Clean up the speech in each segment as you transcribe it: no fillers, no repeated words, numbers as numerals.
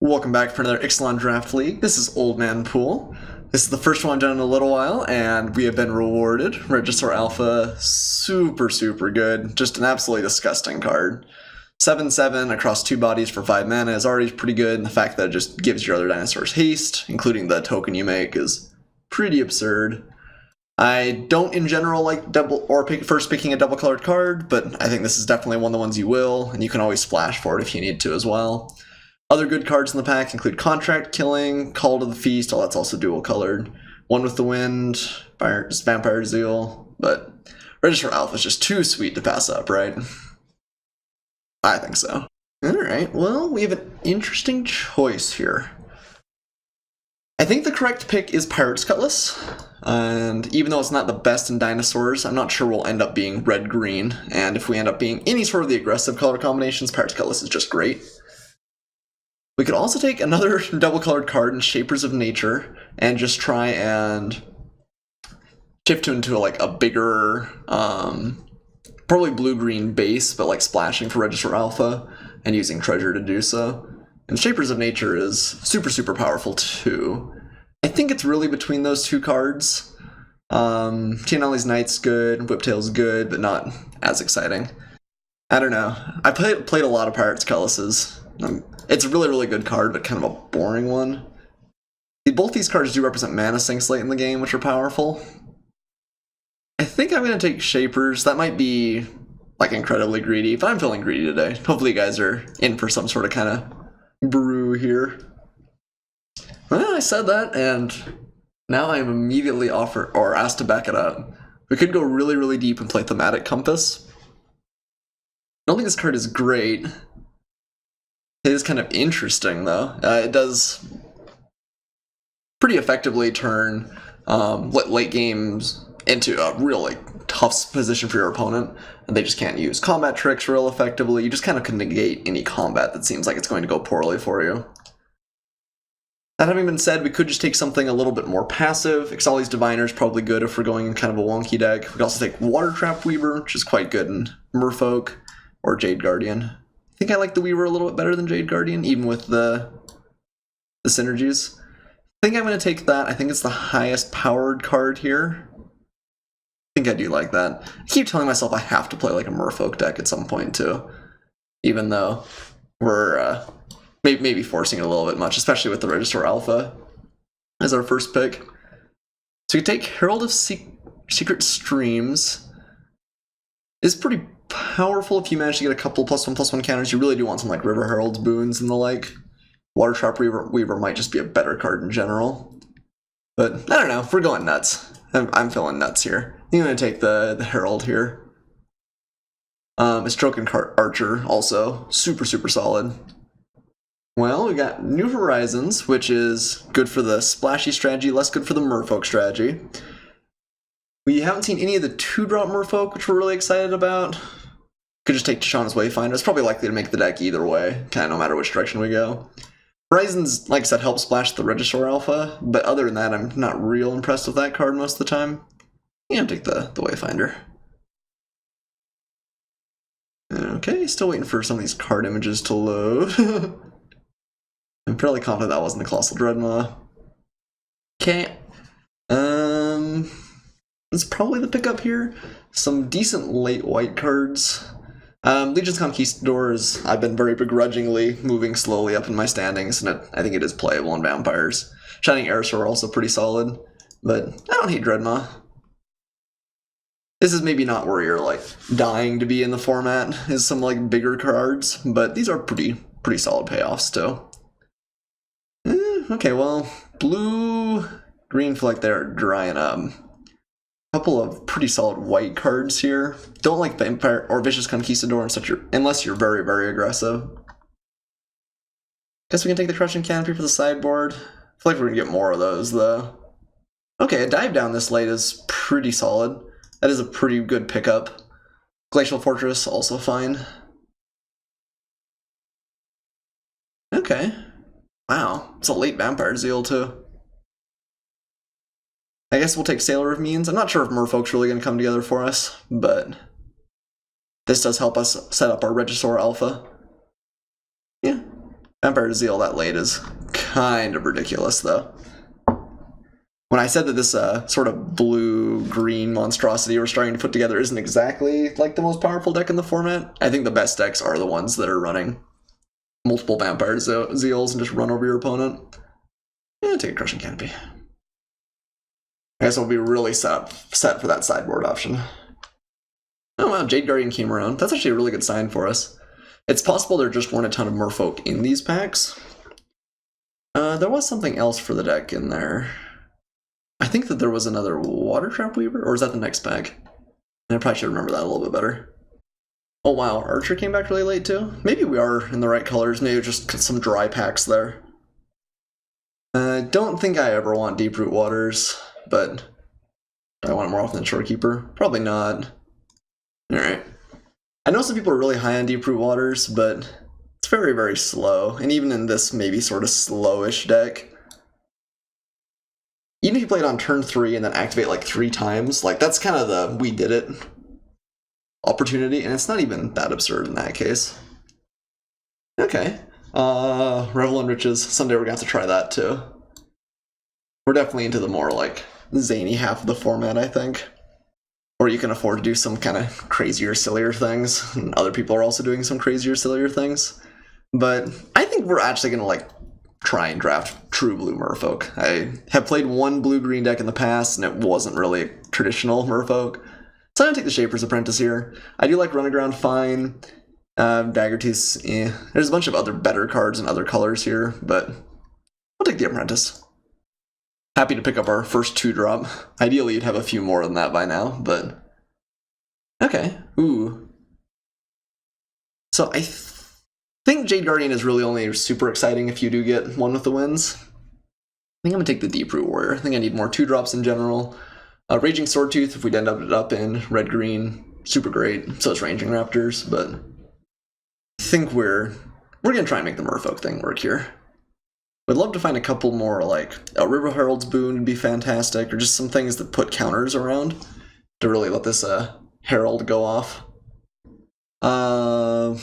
Welcome back for another Ixalan Draft League. This is Old Man Poole. This is the first one I've done in a little while, and we have been rewarded. Register Alpha, super good. Just an absolutely disgusting card. 7/7 across 2 bodies for 5 mana is already pretty good, and the fact that it just gives your other dinosaurs haste, including the token you make, is pretty absurd. I don't in general like first picking a double colored card, but I think this is definitely one of the ones you will, and you can always splash for it if you need to as well. Other good cards in the pack include Contract Killing, Call to the Feast, that's also dual colored. One with the Wind, Vampire Zeal, but Register Alpha is just too sweet to pass up, right? I think so. Alright, well, we have an interesting choice here. I think the correct pick is Pirate's Cutlass, and even though it's not the best in dinosaurs, I'm not sure we'll end up being red-green, and if we end up being any sort of the aggressive color combinations, Pirate's Cutlass is just great. We could also take another double-colored card in Shapers of Nature and just try and shift into like a bigger, probably blue-green base, but like splashing for Register Alpha and using Treasure to do so. And Shapers of Nature is super powerful too. I think it's really between those two cards. Tianali's Knight's good, Whiptail's good, but not as exciting. I don't know. I played a lot of Pirate's Cutlasses. It's a really good card, but kind of a boring one. Both these cards do represent mana sinks late in the game, which are powerful. I think I'm going to take Shapers. That might be like incredibly greedy, but I'm feeling greedy today. Hopefully you guys are in for some sort of kind of brew here. Well, I said that, and now I am immediately offered or asked to back it up. We could go really deep and play Thematic Compass. I don't think this card is great. It is kind of interesting, though. It does pretty effectively turn late games into a really tough position for your opponent, and they just can't use combat tricks real effectively. You just kind of can negate any combat that seems like it's going to go poorly for you. That having been said, we could just take something a little bit more passive. Ixalan's Diviner is probably good if we're going in kind of a wonky deck. We could also take Water Trap Weaver, which is quite good in Merfolk, or Jade Guardian. I think I like the Weaver a little bit better than Jade Guardian, even with the synergies. I think I'm going to take that. I think it's the highest powered card here. I think I do like that. I keep telling myself I have to play like a Merfolk deck at some point too, even though we're maybe forcing it a little bit much, especially with the Register Alpha as our first pick. So you take Herald of Secret Streams. It's pretty powerful if you manage to get a couple +1/+1 counters. You really do want some like River Herald's boons and the like. Water Trap Weaver might just be a better card in general. But I don't know, we're going nuts. I'm feeling nuts here. I'm going to take the Herald here. Stroke and Archer also super solid. Well, we got New Horizons, which is good for the splashy strategy, less good for the Merfolk strategy. We haven't seen any of the 2-drop Merfolk, which we're really excited about. Could just take Tishana's Wayfinder. It's probably likely to make the deck either way, kind of no matter which direction we go. Horizons, like I said, help splash the Register Alpha, but other than that, I'm not real impressed with that card most of the time. Yeah, I'll take the Wayfinder. Okay, still waiting for some of these card images to load. I'm fairly confident that wasn't the Colossal Dreadmaw. Okay. That's probably the pickup here. Some decent late white cards. Legion's Conquistadors, I've been very begrudgingly moving slowly up in my standings, and I think it is playable in Vampires. Shining Aerosaur are also pretty solid, but I don't hate Dreadmaw. This is maybe not where you're like dying to be in the format, is some like bigger cards, but these are pretty solid payoffs still. Okay, well, blue, green feel like they're drying up. Couple of pretty solid white cards here. Don't like Vampire or Vicious Conquistador unless you're very aggressive. Guess we can take the Crushing Canopy for the sideboard. I feel like we're gonna get more of those though. Okay, a Dive Down this late is pretty solid. That is a pretty good pickup. Glacial Fortress also fine. Okay. Wow, it's a late Vampire Zeal too. I guess we'll take Sailor of Means. I'm not sure if Merfolk's really going to come together for us, but this does help us set up our Regisaur Alpha. Yeah, Vampire Zeal that late is kind of ridiculous, though. When I said that this sort of blue-green monstrosity we're starting to put together isn't exactly like the most powerful deck in the format, I think the best decks are the ones that are running multiple Vampire Zeals and just run over your opponent. Yeah, take a Crushing Canopy. I guess I'll be really set for that sideboard option. Oh wow, Jade Guardian came around. That's actually a really good sign for us. It's possible there just weren't a ton of Merfolk in these packs. There was something else for the deck in there. I think that there was another Water Trap Weaver, or is that the next pack? I probably should remember that a little bit better. Oh wow, Archer came back really late too? Maybe we are in the right colors, maybe just some dry packs there. I don't think I ever want Deep-Root Waters, but do I want it more often than Shorekeeper? Probably not. Alright. I know some people are really high on Deep-Root Waters, but it's very, very slow. And even in this maybe sort of slowish deck, even if you play it on turn 3 and then activate like 3 times, like that's kind of the we did it opportunity, and it's not even that absurd in that case. Okay. Revel in Riches. Someday we're going to have to try that too. We're definitely into the more like zany half of the format, I think. Or you can afford to do some kind of crazier, sillier things, and other people are also doing some crazier, sillier things. But I think we're actually going to like try and draft true blue Merfolk. I have played one blue-green deck in the past, and it wasn't really a traditional Merfolk. So I'm going to take the Shaper's Apprentice here. I do like Run Aground fine. Daggerteeth, eh. There's a bunch of other better cards in other colors here, but I'll take the Apprentice. Happy to pick up our first 2-drop. Ideally, you'd have a few more than that by now, but okay. Ooh. So I think Jade Guardian is really only super exciting if you do get one with the wins. I think I'm going to take the Deep-Root Warrior. I think I need more 2-drops in general. Raging Swordtooth, if we'd end up in red-green, super great. So it's Ranging Raptors, but I think we're going to try and make the Merfolk thing work here. Would love to find a couple more, like a River Herald's Boon would be fantastic, or just some things that put counters around to really let this Herald go off. Wow.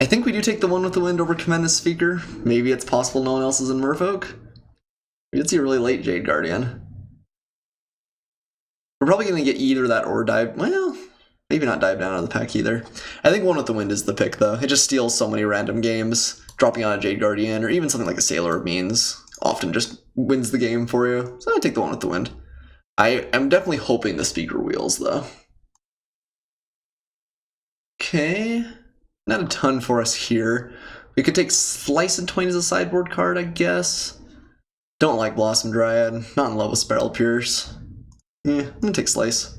I think we do take the one with the wind over Tremendous Speaker. Maybe it's possible no one else is in Merfolk. We did see a really late Jade Guardian. We're probably going to get either that or dive. Well, maybe not dive down out of the pack either. I think one with the wind is the pick, though. It just steals so many random games. Dropping on a Jade Guardian, or even something like a Sailor of Means, often just wins the game for you. So I take the one with the wind. I am definitely hoping the Speaker wheels, though. Okay. Not a ton for us here. We could take Slice and Twain as a sideboard card, I guess. Don't like Blossom Dryad. Not in love with Spiral Pierce. Yeah, I'm gonna take Slice.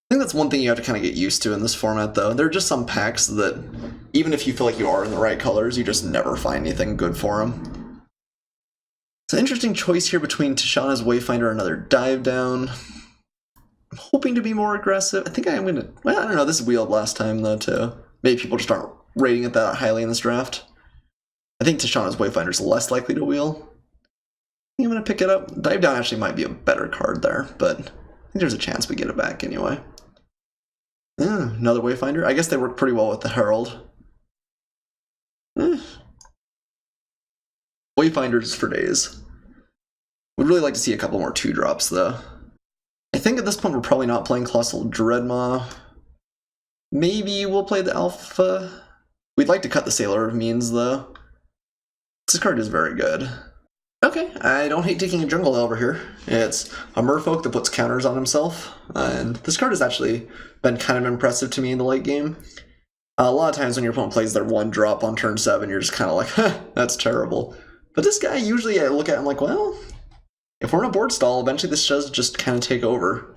I think that's one thing you have to kind of get used to in this format, though. There are just some packs that, even if you feel like you are in the right colors, you just never find anything good for them. It's an interesting choice here between Tishana's Wayfinder and another Dive Down. I'm hoping to be more aggressive. I think I'm going to... Well, I don't know. This is wheeled last time, though, too. Maybe people just aren't rating it that highly in this draft. I think Tishana's Wayfinder is less likely to wheel. I think I'm going to pick it up. Dive Down actually might be a better card there, but I think there's a chance we get it back anyway. Yeah, another Wayfinder. I guess they work pretty well with the Herald. Wayfinders for days. Would really like to see a couple more 2-drops, though. I think at this point we're probably not playing Colossal Dreadmaw. Maybe we'll play the Alpha. We'd like to cut the Sailor of Means, though. This card is very good. Okay, I don't hate taking a Jungle Delver here. It's a Merfolk that puts counters on himself, and this card has actually been kind of impressive to me in the late game. A lot of times when your opponent plays their 1-drop on turn 7, you're just kind of like, huh, that's terrible. But this guy, usually I look at him like, well, if we're in a board stall, eventually this does just kind of take over.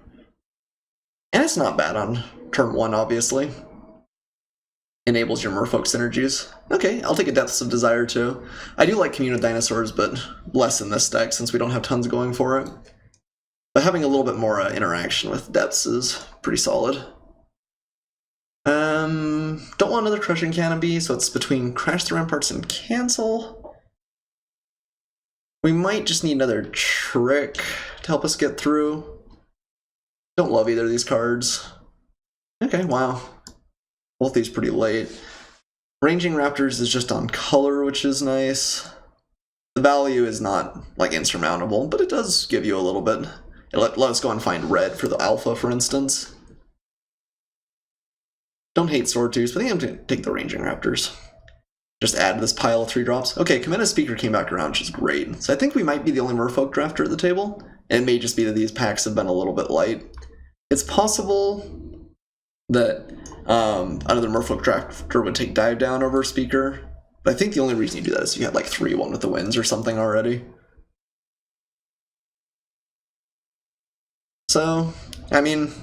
And it's not bad on turn 1, obviously. Enables your Merfolk synergies. Okay, I'll take a Depths of Desire too. I do like Commune with Dinosaurs, but less in this deck since we don't have tons going for it. But having a little bit more interaction with Depths is pretty solid. Don't want another Crushing Canopy, so it's between Crash the Ramparts and Cancel. We might just need another Trick to help us get through. Don't love either of these cards. Okay, wow. Both these pretty late. Ranging Raptors is just on color, which is nice. The value is not like insurmountable, but it does give you a little bit. Let us go and find red for the alpha, for instance. Don't hate Sword Tooth, but I think I'm going to take the Ranging Raptors. Just add this pile of 3-drops. Okay, Commander's Speaker came back around, which is great. So I think we might be the only Merfolk drafter at the table. And it may just be that these packs have been a little bit light. It's possible that another Merfolk drafter would take Dive Down over Speaker. But I think the only reason you do that is you had like 3-1 with the Winds or something already. So, I mean,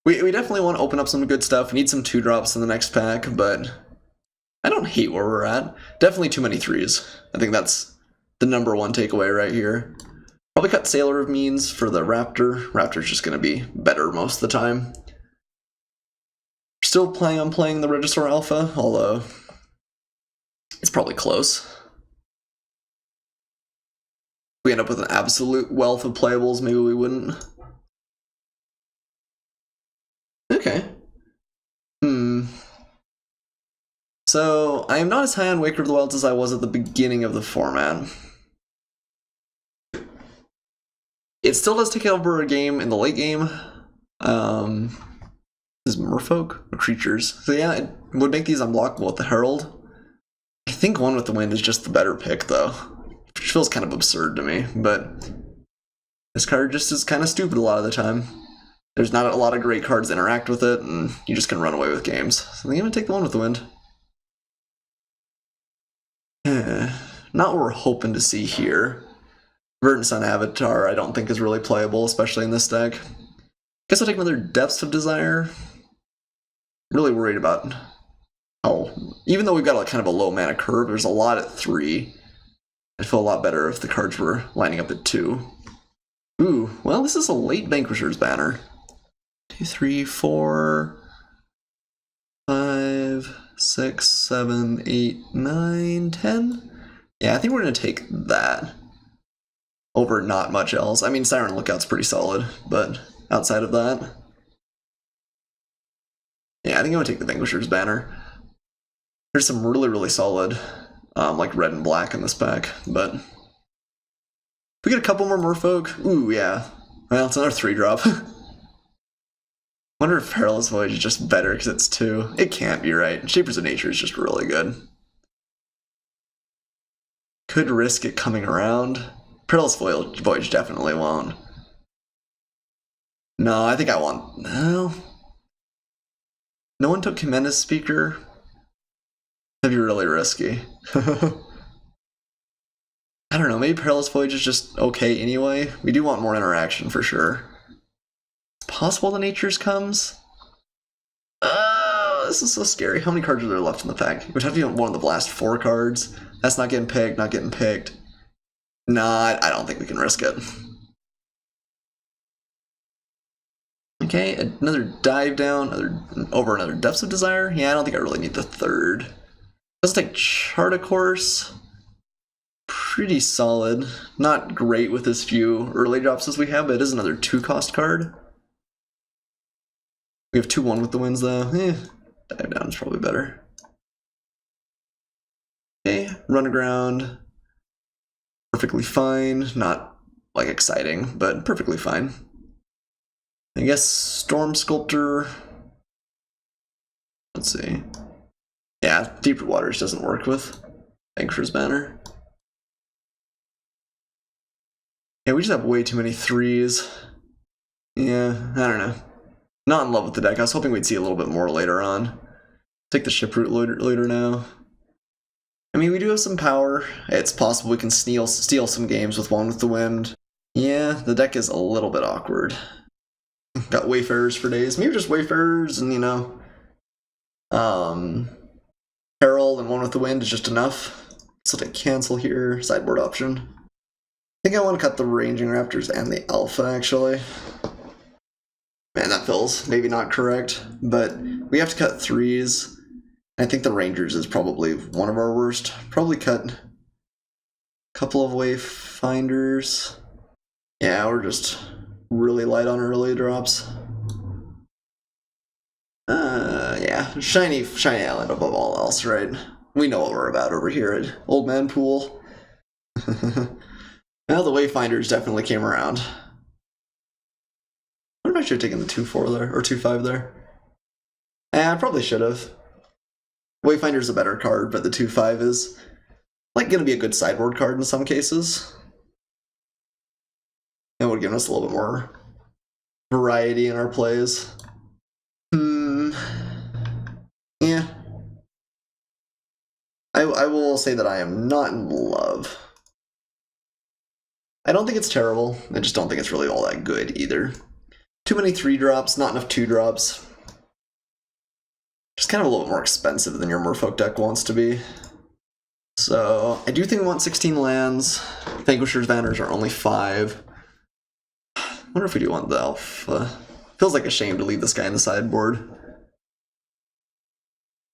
we definitely want to open up some good stuff. We need some 2-drops in the next pack, but I don't hate where we're at. Definitely too many 3s. I think that's the #1 takeaway right here. Probably cut Sailor of Means for the Raptor. Raptor's just going to be better most of the time. Still planning on playing the Regisaur Alpha, although it's probably close. We end up with an absolute wealth of playables, maybe we wouldn't. Okay. So, I am not as high on Waker of the Wilds as I was at the beginning of the format. It still does take over a game in the late game. Is Merfolk or creatures? So yeah, it would make these unblockable with the Herald. I think One with the Wind is just the better pick, though. Which feels kind of absurd to me, but this card just is kind of stupid a lot of the time. There's not a lot of great cards that interact with it, and you just can run away with games. So I think I'm going to take the One with the Wind. Not what we're hoping to see here. Verdant Sun Avatar I don't think is really playable, especially in this deck. Guess I'll take another Depths of Desire. Really worried about how, even though we've got kind of a low mana curve, there's a lot at 3. I'd feel a lot better if the cards were lining up at 2. Ooh, well, this is a late Vanquisher's Banner. 2, 3, 4, 5, 6, 7, 8, 9, 10. Yeah, I think we're going to take that over not much else. I mean, Siren Lookout's pretty solid, but outside of that, yeah, I think I'm going to take the Vanquisher's Banner. There's some really, really solid, like red and black in this pack, but if we get a couple more Merfolk, ooh, yeah. Well, it's another 3-drop. Wonder if Perilous Voyage is just better because it's 2. It can't be, right? Shapers of Nature is just really good. Could risk it coming around. Perilous Voyage definitely won't. No, I think I want... No one took Commander's Speaker. That'd be really risky. I don't know, maybe Perilous Voyage is just okay anyway. We do want more interaction for sure. It's possible the Natures comes. This is so scary. How many cards are there left in the pack? It would have to be one of the last 4 cards. That's not getting picked, not getting picked. Nah, I don't think we can risk it. Okay, another Dive Down, another Depths of Desire. Yeah, I don't think I really need the 3rd. Let's take Chart a Course. Pretty solid. Not great with as few early drops as we have, but it is another 2-cost card. We have 2-1 with the Winds, though. Dive Down is probably better. Okay, Run Aground. Perfectly fine. Not, like, exciting, but perfectly fine. I guess Storm Sculptor. Let's see. Yeah, Deeper Waters doesn't work with Vanquisher's Banner. Yeah, we just have way too many 3s. Yeah, I don't know. Not in love with the deck. I was hoping we'd see a little bit more later on. Take the Shiproot later now. I mean, we do have some power. It's possible we can steal some games with One with the Wind. Yeah, the deck is a little bit awkward. Got Wayfarers for days. Maybe just Wayfarers and, you know, Herald and One with the Wind is just enough. So take Cancel here, sideboard option. I think I want to cut the Ranging Raptors and the Alpha, actually. Man, that feels maybe not correct, but we have to cut 3s. I think the Rangers is probably one of our worst. Probably cut a couple of Wayfinders. Yeah, we're just really light on early drops. Yeah, Yeah, shiny island above all else, right? We know what we're about over here at Old Man Poole. Now the Wayfinders definitely came around. I wonder if I should have taken the 2-4 there, or 2-5 there. I probably should have. Wayfinder's a better card, but the 2-5 is like going to be a good sideboard card in some cases. It would give us a little bit more variety in our plays. Yeah. I will say that I am not in love. I don't think it's terrible. I just don't think it's really all that good either. Too many 3-drops, not enough 2-drops. Just kind of a little bit more expensive than your Merfolk deck wants to be. So I do think we want 16 lands. Vanquisher's Banners are only 5. I wonder if we do want the Alpha. Feels like a shame to leave this guy in the sideboard.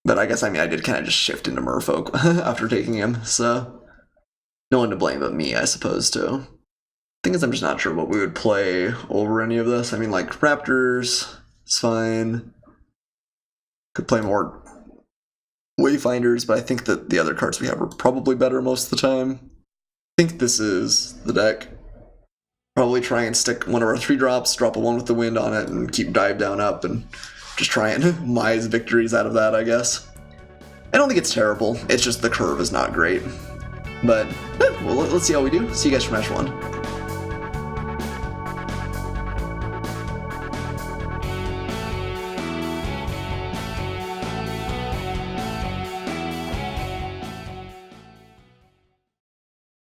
But I guess, I mean, I did kind of just shift into Merfolk after taking him, so no one to blame but me, I suppose, too. Thing is, I'm just not sure what we would play over any of this. I mean, like, Raptors, it's fine. Could play more Wayfinders, but I think that the other cards we have are probably better most of the time. I think this is the deck. Probably try and stick one of our 3-drops, drop a 1 with the wind on it, and keep dive down up, and just try and mize victories out of that, I guess. I don't think it's terrible, it's just the curve is not great. But, well, let's see how we do. See you guys for match 1.